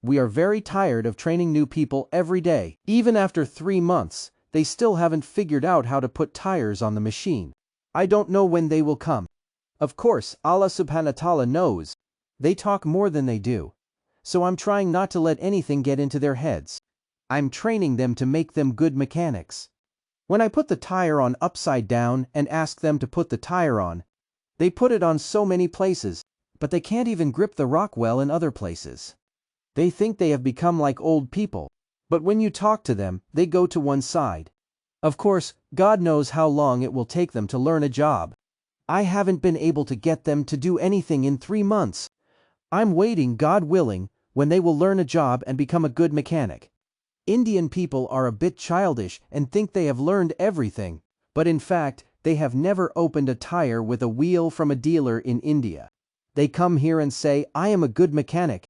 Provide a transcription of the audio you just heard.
We are very tired of training new people every day. Even after 3 months, they still haven't figured out how to put tires on the machine. I don't know when they will come. Of course, Allah subhanahu wa ta'ala knows. They talk more than they do. So I'm trying not to let anything get into their heads. I'm training them to make them good mechanics. When I put the tire on upside down and ask them to put the tire on, they put it on so many places, but they can't even grip the rock well in other places. They think they have become like old people, but when you talk to them, they go to one side. Of course, God knows how long it will take them to learn a job. I haven't been able to get them to do anything in 3 months. I'm waiting, God willing, when they will learn a job and become a good mechanic. Indian people are a bit childish and think they have learned everything, but in fact, they have never opened a tire with a wheel from a dealer in India. They come here and say, I am a good mechanic.